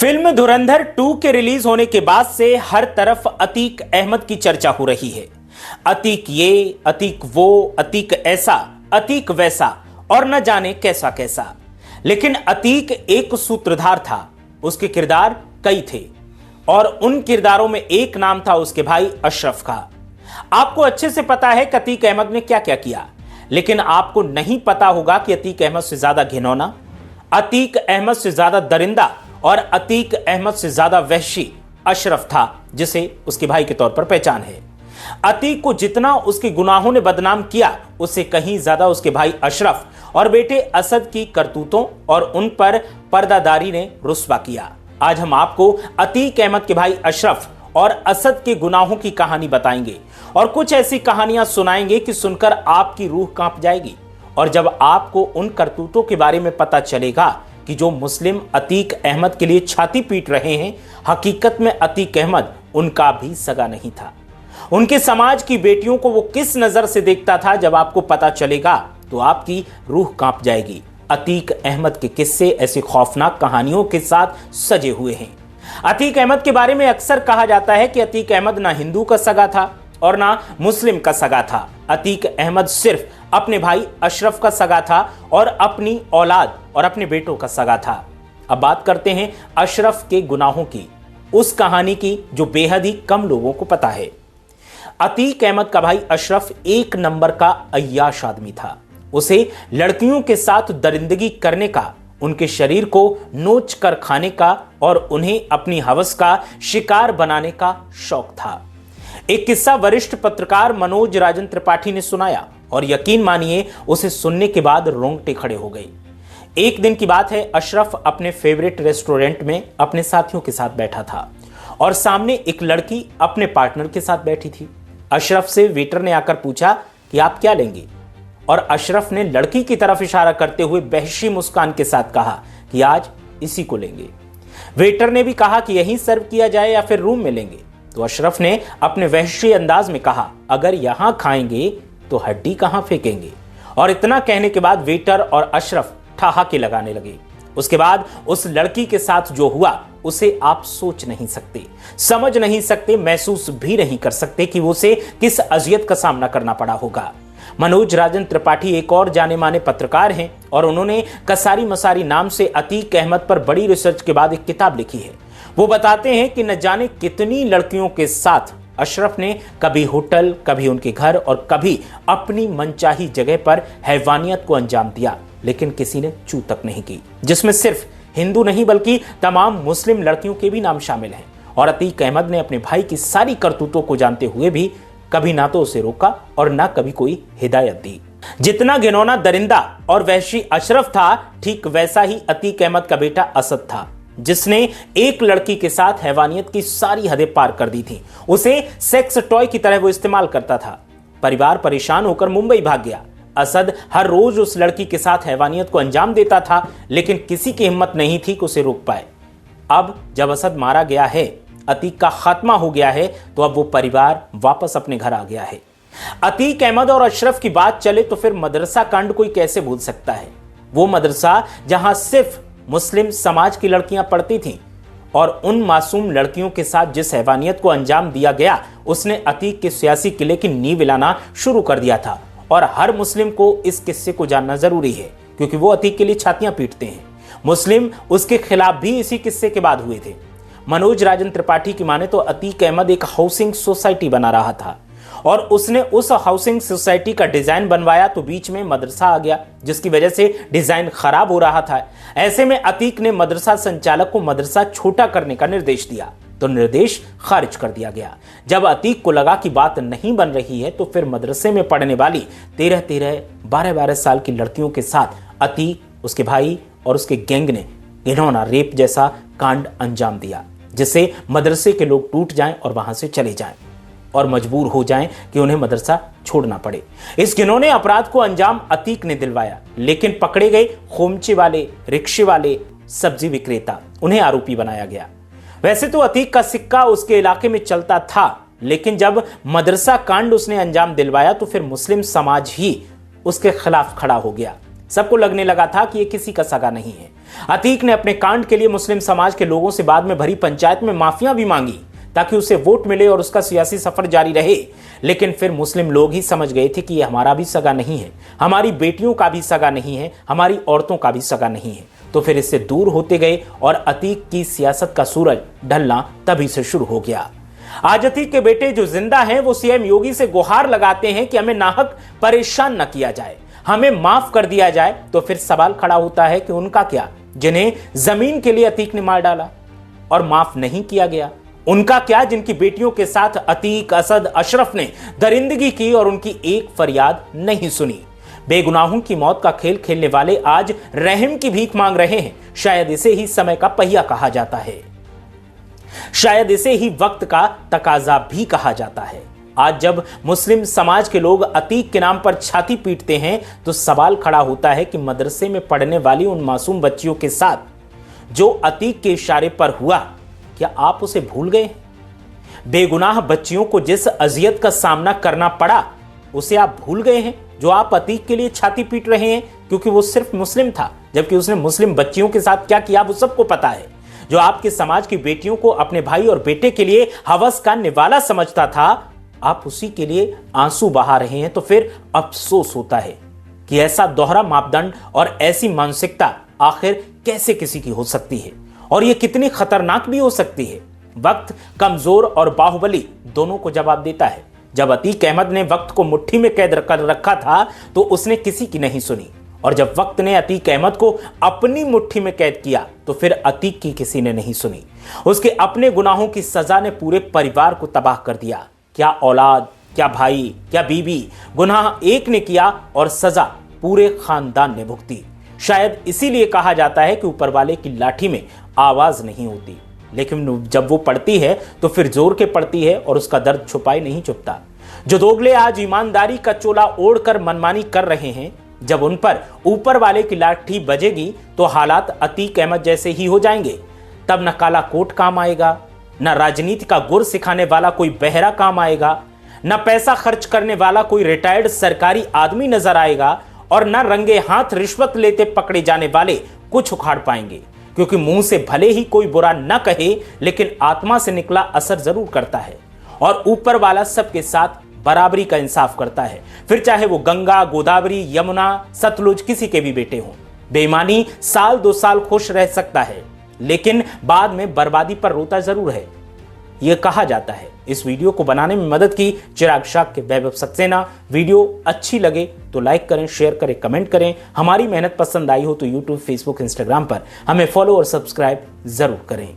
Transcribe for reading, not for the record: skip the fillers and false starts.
Film धुरंधर 2 के release होने के बाद से हर तरफ अतीक अहमद की चर्चा हो रही है। अतीक ये, अतीक वो, अतीक ऐसा, अतीक वैसा और न जाने कैसा कैसा। लेकिन अतीक एक सूत्रधार था, उसके किरदार कई थे और उन किरदारों में एक नाम था उसके भाई अशरफ का। आपको अच्छे से पता है कि अतीक अहमद ने क्या क्या किया, लेकिन आपको नहीं पता होगा कि अतीक अहमद से ज्यादा घिनौना, अतीक अहमद से ज्यादा दरिंदा और अतीक अहमद से ज्यादा वहशी अशरफ था, जिसे उसके भाई के तौर पर पहचान है। अतीक को जितना उसके गुनाहों ने बदनाम किया, उससे कहीं ज्यादा उसके भाई अशरफ और बेटे असद की करतूतों और उन पर पर्दादारी ने रुस्वा किया। आज हम आपको अतीक अहमद के भाई अशरफ और असद के गुनाहों की कहानी बताएंगे और कुछ ऐसी कहानियां सुनाएंगे कि सुनकर आपकी रूह कांप जाएगी। और जब आपको उन करतूतों के बारे में पता चलेगा कि जो मुस्लिम अतीक अहमद के लिए छाती पीट रहे हैं, हकीकत में अतीक अहमद उनका भी सगा नहीं था। उनके समाज की बेटियों को वो किस नजर से देखता था, जब आपको पता चलेगा तो आपकी रूह कांप जाएगी। अतीक अहमद के किस्से ऐसी खौफनाक कहानियों के साथ सजे हुए हैं। अतीक अहमद के बारे में अक्सर कहा जाता है कि अतीक अहमद ना हिंदू का सगा था और ना मुस्लिम का सगा था। अतीक अहमद सिर्फ अपने भाई अशरफ का सगा था और अपनी औलाद और अपने बेटों का सगा था। अब बात करते हैं अशरफ के गुनाहों की, उस कहानी की जो बेहद ही कम लोगों को पता है। अतीक अहमद का भाई अशरफ एक नंबर का अय्याश आदमी था। उसे लड़कियों के साथ दरिंदगी करने का, उनके शरीर को नोच कर खाने का और उन्हें अपनी हवस का शिकार बनाने का शौक था। एक किस्सा वरिष्ठ पत्रकार मनोज राजन त्रिपाठी ने सुनाया और यकीन मानिए उसे सुनने के बाद रोंगटे खड़े हो गए। एक दिन की बात है, अशरफ अपने फेवरेट रेस्टोरेंट में अपने साथियों के साथ बैठा था और सामने एक लड़की अपने पार्टनर के साथ बैठी थी। अशरफ से वेटर ने आकर पूछा कि आप क्या लेंगे, और अशरफ ने लड़की की तरफ इशारा करते हुए वहशी मुस्कान के साथ कहा कि आज इसी को लेंगे। वेटर ने भी कहा कि यहीं सर्व किया जाए या फिर रूम में लेंगे, तो अशरफ ने अपने वहशी अंदाज में कहा, अगर यहां खाएंगे तो हड्डी कहां फेंकेंगे। और इतना कहने के बाद वेटर और अशरफ ठहाके लगाने लगे। उसके बाद उस लड़की के साथ जो हुआ उसे आप सोच नहीं सकते, समझ नहीं सकते, महसूस भी नहीं कर सकते कि उसे किस अजियत का सामना करना पड़ा होगा। मनोज राजन त्रिपाठी एक और जाने माने पत्रकार हैं और उन्होंने कसारी मसारी नाम से अतीक अहमद पर बड़ी रिसर्च के बाद एक किताब लिखी है। वो बताते हैं कि न जाने कितनी लड़कियों के साथ अशरफ ने कभी होटल, कभी उनके घर और कभी अपनी मनचाही जगह पर हैवानियत को अंजाम दिया, लेकिन किसी ने चू तक नहीं की, जिसमें सिर्फ हिंदू नहीं बल्कि तमाम मुस्लिम लड़कियों के भी नाम शामिल हैं। और अतीक अहमद ने अपने भाई की सारी करतूतों को जानते हुए भी कभी ना तो उसे रोका और ना कभी कोई हिदायत दी। जितना घिनौना, दरिंदा और वहशी अशरफ था, ठीक वैसा ही अतीक अहमद का बेटा असद था, जिसने एक लड़की के साथ हैवानियत की सारी हदें पार कर दी थी। उसे सेक्स टॉय की तरह वो इस्तेमाल करता था। परिवार परेशान होकर मुंबई भाग गया। असद हर रोज उस लड़की के साथ हैवानियत को अंजाम देता था, लेकिन किसी की हिम्मत नहीं थी कि उसे रोक पाए। अब जब असद मारा गया है, अतीक का खात्मा हो गया है, तो अब वो परिवार वापस अपने घर आ गया है। अतीक अहमद और अशरफ की बात चले तो फिर मदरसा कांड कोई कैसे भूल सकता है। वो मदरसा जहां सिर्फ मुस्लिम समाज की लड़कियां पढ़ती थीं और उन मासूम लड़कियों के साथ जिस हैवानियत को अंजाम दिया गया, उसने अतीक के सियासी किले की नींव हिलाना शुरू कर दिया था। और हर मुस्लिम को इस किस्से को जानना जरूरी है, क्योंकि वो अतीक के लिए छातियां पीटते हैं। मुस्लिम उसके खिलाफ भी इसी किस्से के बाद हुए थे। मनोज राजन त्रिपाठी की माने तो अतीक अहमद एक हाउसिंग सोसाइटी बना रहा था और उसने उस हाउसिंग सोसाइटी का डिजाइन बनवाया तो बीच में मदरसा आ गया, जिसकी वजह से डिजाइन खराब हो रहा था। ऐसे में अतीक ने मदरसा संचालक को मदरसा छोटा करने का निर्देश दिया, तो निर्देश खारिज कर दिया गया। जब अतीक को लगा कि बात नहीं बन रही है, तो फिर मदरसे में पढ़ने वाली 13-13, 12-12 साल की लड़कियों के साथ अतीक, उसके भाई और उसके गैंग ने घिनौना रेप जैसा कांड अंजाम दिया, जिससे मदरसे के लोग टूट जाएं और वहां से चले जाएं और मजबूर हो जाएं कि उन्हें मदरसा छोड़ना पड़े। इस घिनौने अपराध को अंजाम अतीक ने दिलवाया, लेकिन पकड़े गए खोमचे वाले, रिक्शे वाले, सब्जी विक्रेता, उन्हें आरोपी बनाया गया। वैसे तो अतीक का सिक्का उसके इलाके में चलता था, लेकिन जब मदरसा कांड उसने अंजाम दिलवाया तो फिर मुस्लिम समाज ही उसके खिलाफ खड़ा हो गया। सबको लगने लगा था कि ये किसी का सगा नहीं है। अतीक ने अपने कांड के लिए मुस्लिम समाज के लोगों से बाद में भरी पंचायत में माफियां भी मांगी ताकि उसे वोट मिले और उसका सियासी सफर जारी रहे। लेकिन फिर मुस्लिम लोग ही समझ गए थे कि ये हमारा भी सगा नहीं है, हमारी बेटियों का भी सगा नहीं है, हमारी औरतों का भी सगा नहीं है। तो फिर इससे दूर होते गए और अतीक की सियासत का सूरज ढलना तभी से शुरू हो गया। आज अतीक के बेटे जो जिंदा हैं वो सीएम योगी से गुहार लगाते हैं कि हमें नाहक परेशान न किया जाए, हमें माफ कर दिया जाए। तो फिर सवाल खड़ा होता है कि उनका क्या, जिन्हें जमीन के लिए अतीक ने मार डाला और माफ नहीं किया गया? उनका क्या, जिनकी बेटियों के साथ अतीक, असद, अशरफ ने दरिंदगी की और उनकी एक फरियाद नहीं सुनी? बेगुनाहों की मौत का खेल खेलने वाले आज रहम की भीख मांग रहे हैं। शायद इसे ही समय का पहिया कहा जाता है, शायद इसे ही वक्त का तकाजा भी कहा जाता है। आज जब मुस्लिम समाज के लोग अतीक के नाम पर छाती पीटते हैं तो सवाल खड़ा होता है कि मदरसे में पढ़ने वाली उन मासूम बच्चियों के साथ जो अतीक के इशारे पर हुआ, क्या आप उसे भूल गए? बेगुनाह बच्चियों को जिस अजियत का सामना करना पड़ा उसे आप भूल गए हैं, जो आप अतीक के लिए छाती पीट रहे हैं क्योंकि वो सिर्फ मुस्लिम था, जबकि उसने मुस्लिम बच्चियों के साथ क्या किया वो सबको पता है। जो आपके समाज की बेटियों को अपने भाई और बेटे के लिए हवस का निवाला समझता था, आप उसी के लिए आंसू बहा रहे हैं। तो फिर अफसोस होता है कि ऐसा दोहरा मापदंड और ऐसी मानसिकता आखिर कैसे किसी की हो सकती है और यह कितनी खतरनाक भी हो सकती है। वक्त कमजोर और बाहुबली दोनों को जवाब देता है। जब अतीक अहमद ने वक्त को मुट्ठी में कैद कर रखा था तो उसने किसी की नहीं सुनी, और जब वक्त ने अतीक अहमद को अपनी मुट्ठी में कैद किया तो फिर अतीक की किसी ने नहीं सुनी। उसके अपने गुनाहों की सजा ने पूरे परिवार को तबाह कर दिया। क्या औलाद, क्या भाई, क्या बीवी, गुनाह एक ने किया और सजा पूरे खानदान ने भुगती। शायद इसीलिए कहा जाता है कि ऊपर वाले की लाठी में आवाज नहीं होती, लेकिन जब वो पड़ती है तो फिर जोर के पड़ती है और उसका दर्द छुपाए नहीं छुपता। जो दोगले आज ईमानदारी का चोला ओढ़कर मनमानी कर रहे हैं, जब उन पर ऊपर वाले की लाठी बजेगी तो हालात अतीक अहमद जैसे ही हो जाएंगे। तब न काला कोट काम आएगा, न राजनीति का गुर सिखाने वाला कोई बहरा काम आएगा, न पैसा खर्च करने वाला कोई रिटायर्ड सरकारी आदमी नजर आएगा, और न रंगे हाथ रिश्वत लेते पकड़े जाने वाले कुछ उखाड़ पाएंगे। क्योंकि मुंह से भले ही कोई बुरा न कहे, लेकिन आत्मा से निकला असर जरूर करता है, और ऊपर वाला सबके साथ बराबरी का इंसाफ करता है। फिर चाहे वो गंगा, गोदावरी, यमुना, सतलुज किसी के भी बेटे हों। बेईमानी साल 2 साल खुश रह सकता है, लेकिन बाद में बर्बादी पर रोता जरूर है, यह कहा जाता है। इस वीडियो को बनाने में मदद की चिराग शाह के वैभव सक्सेना। वीडियो अच्छी लगे तो लाइक करें, शेयर करें, कमेंट करें। हमारी मेहनत पसंद आई हो तो यूट्यूब, फेसबुक, इंस्टाग्राम पर हमें फॉलो और सब्सक्राइब जरूर करें।